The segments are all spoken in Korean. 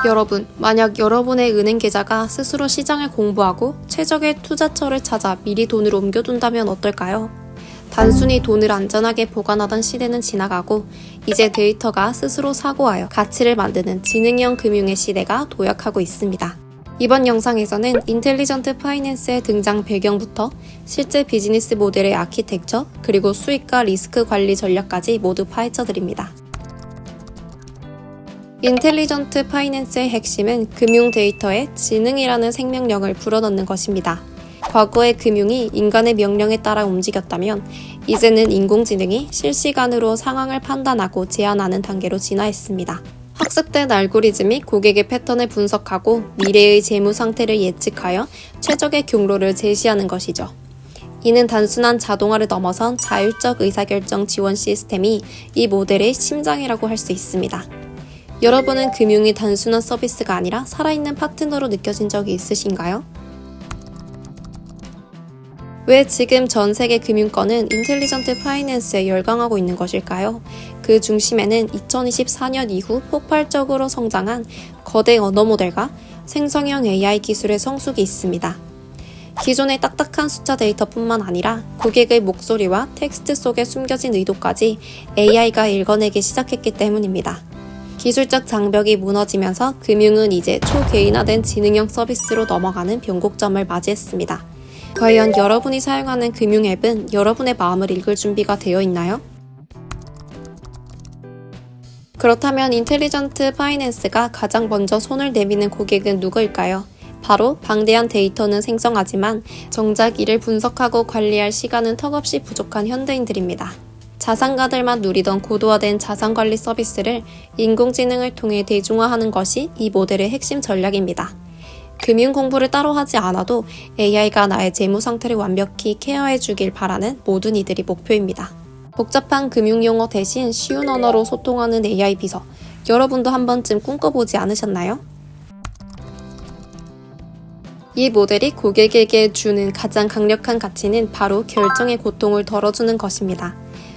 여러분, 만약 여러분의 은행 계좌가 스스로 시장을 공부하고 최적의 투자처를 찾아 미리 돈을 옮겨둔다면 어떨까요? 단순히 돈을 안전하게 보관하던 시대는 지나가고 이제 데이터가 스스로 사고하여 가치를 만드는 지능형 금융의 시대가 도약하고 있습니다. 이번 영상에서는 인텔리전트 파이낸스의 등장 배경부터 실제 비즈니스 모델의 아키텍처, 그리고 수익과 리스크 관리 전략까지 모두 파헤쳐 드립니다. 인텔리전트 파이낸스의 핵심은 금융 데이터에 지능이라는 생명력을 불어넣는 것입니다. 과거의 금융이 인간의 명령에 따라 움직였다면 이제는 인공지능이 실시간으로 상황을 판단하고 제안하는 단계로 진화했습니다. 학습된 알고리즘이 고객의 패턴을 분석하고 미래의 재무 상태를 예측하여 최적의 경로를 제시하는 것이죠. 이는 단순한 자동화를 넘어선 자율적 의사결정 지원 시스템이 이 모델의 심장이라고 할 수 있습니다. 여러분은 금융이 단순한 서비스가 아니라 살아있는 파트너로 느껴진 적이 있으신가요? 왜 지금 전 세계 금융권은 인텔리전트 파이낸스에 열광하고 있는 것일까요? 그 중심에는 2024년 이후 폭발적으로 성장한 거대 언어 모델과 생성형 AI 기술의 성숙이 있습니다. 기존의 딱딱한 숫자 데이터뿐만 아니라 고객의 목소리와 텍스트 속에 숨겨진 의도까지 AI가 읽어내기 시작했기 때문입니다. 기술적 장벽이 무너지면서 금융은 이제 초개인화된 지능형 서비스로 넘어가는 변곡점을 맞이했습니다. 과연 여러분이 사용하는 금융 앱은 여러분의 마음을 읽을 준비가 되어 있나요? 그렇다면 인텔리전트 파이낸스가 가장 먼저 손을 내미는 고객은 누구일까요? 바로 방대한 데이터는 생성하지만 정작 이를 분석하고 관리할 시간은 턱없이 부족한 현대인들입니다. 자산가들만 누리던 고도화된 자산관리 서비스를 인공지능을 통해 대중화하는 것이 이 모델의 핵심 전략입니다. 금융 공부를 따로 하지 않아도 AI가 나의 재무 상태를 완벽히 케어해주길 바라는 모든 이들이 목표입니다. 복잡한 금융 용어 대신 쉬운 언어로 소통하는 AI 비서, 여러분도 한 번쯤 꿈꿔보지 않으셨나요? 이 모델이 고객에게 주는 가장 강력한 가치는 바로 결정의 고통을 덜어주는 것입니다.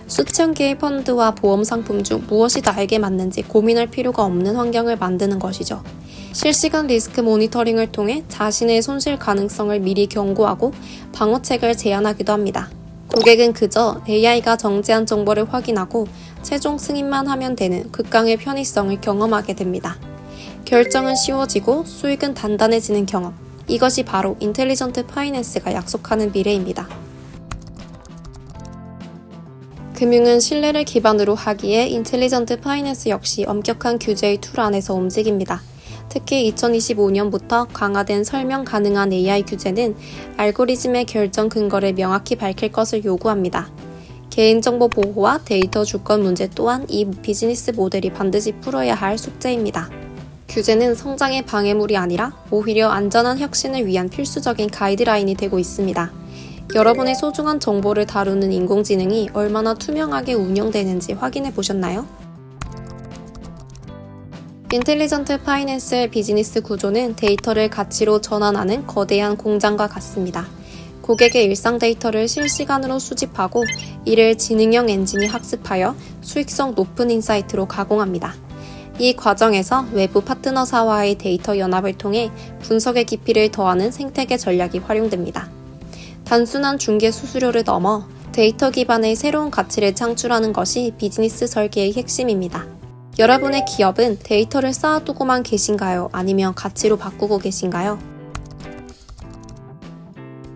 수천 개의 펀드와 보험 상품 중 무엇이 나에게 맞는지 고민할 필요가 없는 환경을 만드는 것이죠. 실시간 리스크 모니터링을 통해 자신의 손실 가능성을 미리 경고하고 방어책을 제안하기도 합니다. 고객은 그저 AI가 정제한 정보를 확인하고 최종 승인만 하면 되는 극강의 편의성을 경험하게 됩니다. 결정은 쉬워지고 수익은 단단해지는 경험. 이것이 바로 인텔리전트 파이낸스가 약속하는 미래입니다. 금융은 신뢰를 기반으로 하기에 인텔리전트 파이낸스 역시 엄격한 규제의 틀 안에서 움직입니다. 특히 2025년부터 강화된 설명 가능한 AI 규제는 알고리즘의 결정 근거를 명확히 밝힐 것을 요구합니다. 개인정보 보호와 데이터 주권 문제 또한 이 비즈니스 모델이 반드시 풀어야 할 숙제입니다. 규제는 성장의 방해물이 아니라 오히려 안전한 혁신을 위한 필수적인 가이드라인이 되고 있습니다. 여러분의 소중한 정보를 다루는 인공지능이 얼마나 투명하게 운영되는지 확인해 보셨나요? 인텔리전트 파이낸스의 비즈니스 구조는 데이터를 가치로 전환하는 거대한 공장과 같습니다. 고객의 일상 데이터를 실시간으로 수집하고 이를 지능형 엔진이 학습하여 수익성 높은 인사이트로 가공합니다. 이 과정에서 외부 파트너사와의 데이터 연합을 통해 분석의 깊이를 더하는 생태계 전략이 활용됩니다. 단순한 중개 수수료를 넘어 데이터 기반의 새로운 가치를 창출하는 것이 비즈니스 설계의 핵심입니다. 여러분의 기업은 데이터를 쌓아두고만 계신가요? 아니면 가치로 바꾸고 계신가요?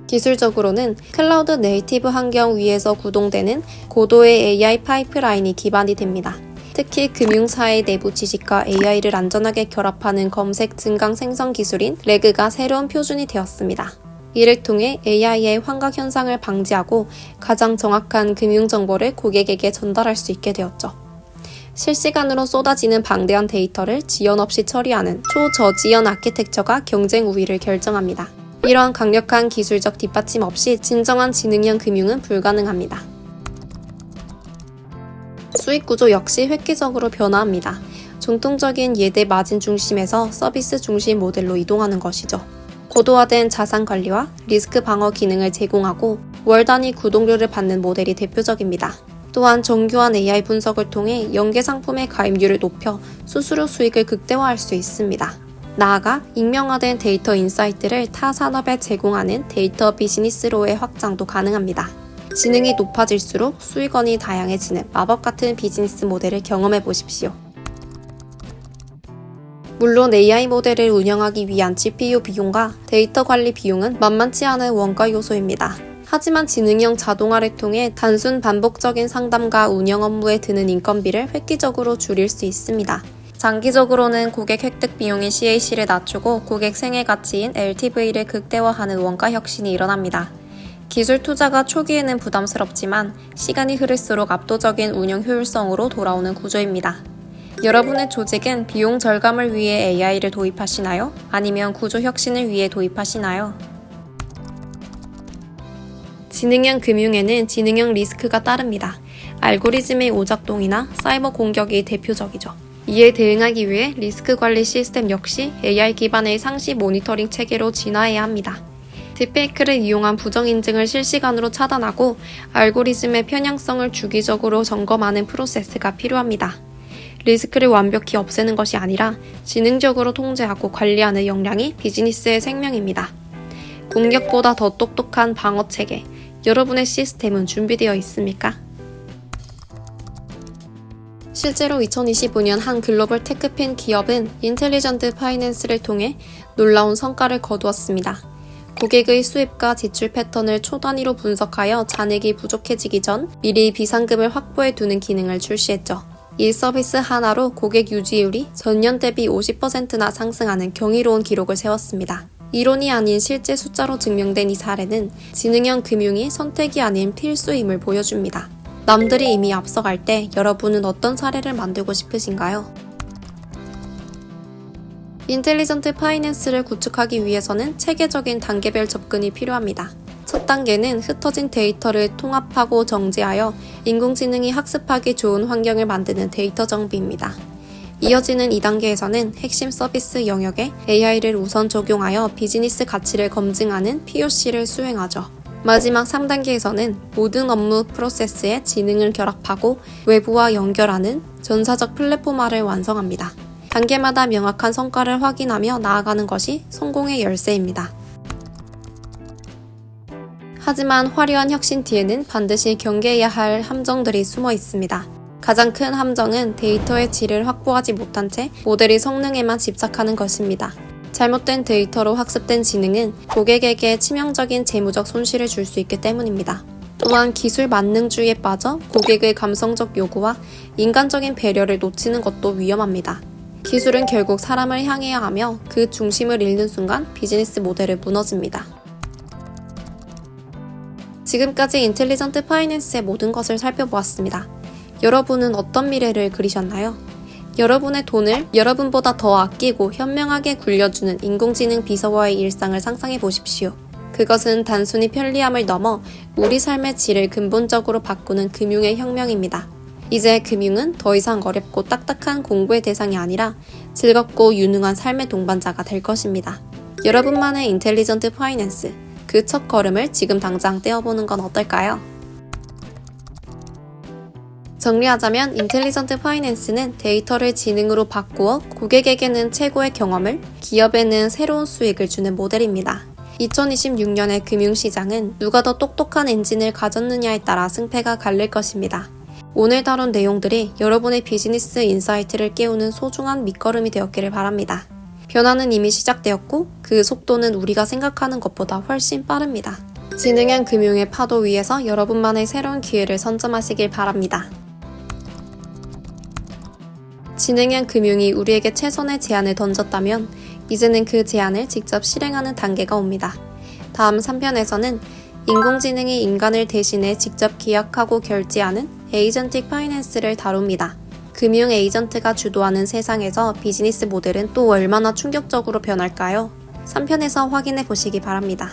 기술적으로는 클라우드 네이티브 환경 위에서 구동되는 고도의 AI 파이프라인이 기반이 됩니다. 특히 금융사의 내부 지식과 AI를 안전하게 결합하는 검색 증강 생성 기술인 레그가 새로운 표준이 되었습니다. 이를 통해 AI의 환각 현상을 방지하고 가장 정확한 금융 정보를 고객에게 전달할 수 있게 되었죠. 실시간으로 쏟아지는 방대한 데이터를 지연 없이 처리하는 초저지연 아키텍처가 경쟁 우위를 결정합니다. 이러한 강력한 기술적 뒷받침 없이 진정한 지능형 금융은 불가능합니다. 수익 구조 역시 획기적으로 변화합니다. 전통적인 예대 마진 중심에서 서비스 중심 모델로 이동하는 것이죠. 고도화된 자산 관리와 리스크 방어 기능을 제공하고 월 단위 구독료를 받는 모델이 대표적입니다. 또한 정교한 AI 분석을 통해 연계 상품의 가입률을 높여 수수료 수익을 극대화할 수 있습니다. 나아가 익명화된 데이터 인사이트를 타 산업에 제공하는 데이터 비즈니스로의 확장도 가능합니다. 지능이 높아질수록 수익원이 다양해지는 마법 같은 비즈니스 모델을 경험해 보십시오. 물론 AI 모델을 운영하기 위한 GPU 비용과 데이터 관리 비용은 만만치 않은 원가 요소입니다. 하지만 지능형 자동화를 통해 단순 반복적인 상담과 운영 업무에 드는 인건비를 획기적으로 줄일 수 있습니다. 장기적으로는 고객 획득 비용인 CAC를 낮추고 고객 생애 가치인 LTV를 극대화하는 원가 혁신이 일어납니다. 기술 투자가 초기에는 부담스럽지만 시간이 흐를수록 압도적인 운영 효율성으로 돌아오는 구조입니다. 여러분의 조직은 비용 절감을 위해 AI를 도입하시나요? 아니면 구조 혁신을 위해 도입하시나요? 지능형 금융에는 지능형 리스크가 따릅니다. 알고리즘의 오작동이나 사이버 공격이 대표적이죠. 이에 대응하기 위해 리스크 관리 시스템 역시 AI 기반의 상시 모니터링 체계로 진화해야 합니다. 딥페이크를 이용한 부정 인증을 실시간으로 차단하고 알고리즘의 편향성을 주기적으로 점검하는 프로세스가 필요합니다. 리스크를 완벽히 없애는 것이 아니라 지능적으로 통제하고 관리하는 역량이 비즈니스의 생명입니다. 공격보다 더 똑똑한 방어 체계, 여러분의 시스템은 준비되어 있습니까? 실제로 2025년 한 글로벌 테크핀 기업은 인텔리전트 파이낸스를 통해 놀라운 성과를 거두었습니다. 고객의 수입과 지출 패턴을 초단위로 분석하여 잔액이 부족해지기 전 미리 비상금을 확보해 두는 기능을 출시했죠. 이 서비스 하나로 고객 유지율이 전년 대비 50%나 상승하는 경이로운 기록을 세웠습니다. 이론이 아닌 실제 숫자로 증명된 이 사례는 지능형 금융이 선택이 아닌 필수임을 보여줍니다. 남들이 이미 앞서갈 때 여러분은 어떤 사례를 만들고 싶으신가요? 인텔리전트 파이낸스를 구축하기 위해서는 체계적인 단계별 접근이 필요합니다. 첫 단계는 흩어진 데이터를 통합하고 정제하여 인공지능이 학습하기 좋은 환경을 만드는 데이터 정비입니다. 이어지는 2단계에서는 핵심 서비스 영역에 AI를 우선 적용하여 비즈니스 가치를 검증하는 POC를 수행하죠. 마지막 3단계에서는 모든 업무 프로세스에 지능을 결합하고 외부와 연결하는 전사적 플랫폼화를 완성합니다. 단계마다 명확한 성과를 확인하며 나아가는 것이 성공의 열쇠입니다. 하지만 화려한 혁신 뒤에는 반드시 경계해야 할 함정들이 숨어 있습니다. 가장 큰 함정은 데이터의 질을 확보하지 못한 채 모델의 성능에만 집착하는 것입니다. 잘못된 데이터로 학습된 지능은 고객에게 치명적인 재무적 손실을 줄 수 있기 때문입니다. 또한 기술 만능주의에 빠져 고객의 감성적 요구와 인간적인 배려를 놓치는 것도 위험합니다. 기술은 결국 사람을 향해야 하며 그 중심을 잃는 순간 비즈니스 모델은 무너집니다. 지금까지 인텔리전트 파이낸스의 모든 것을 살펴보았습니다. 여러분은 어떤 미래를 그리셨나요? 여러분의 돈을 여러분보다 더 아끼고 현명하게 굴려주는 인공지능 비서와의 일상을 상상해 보십시오. 그것은 단순히 편리함을 넘어 우리 삶의 질을 근본적으로 바꾸는 금융의 혁명입니다. 이제 금융은 더 이상 어렵고 딱딱한 공부의 대상이 아니라 즐겁고 유능한 삶의 동반자가 될 것입니다. 여러분만의 인텔리전트 파이낸스, 그 첫 걸음을 지금 당장 떼어보는 건 어떨까요? 정리하자면 인텔리전트 파이낸스는 데이터를 지능으로 바꾸어 고객에게는 최고의 경험을, 기업에는 새로운 수익을 주는 모델입니다. 2026년의 금융시장은 누가 더 똑똑한 엔진을 가졌느냐에 따라 승패가 갈릴 것입니다. 오늘 다룬 내용들이 여러분의 비즈니스 인사이트를 깨우는 소중한 밑거름이 되었기를 바랍니다. 변화는 이미 시작되었고 그 속도는 우리가 생각하는 것보다 훨씬 빠릅니다. 지능형 금융의 파도 위에서 여러분만의 새로운 기회를 선점하시길 바랍니다. 지능형 금융이 우리에게 최선의 제안을 던졌다면 이제는 그 제안을 직접 실행하는 단계가 옵니다. 다음 3편에서는 인공지능이 인간을 대신해 직접 계약하고 결제하는 에이전틱 파이낸스를 다룹니다. 금융 에이전트가 주도하는 세상에서 비즈니스 모델은 또 얼마나 충격적으로 변할까요? 3편에서 확인해 보시기 바랍니다.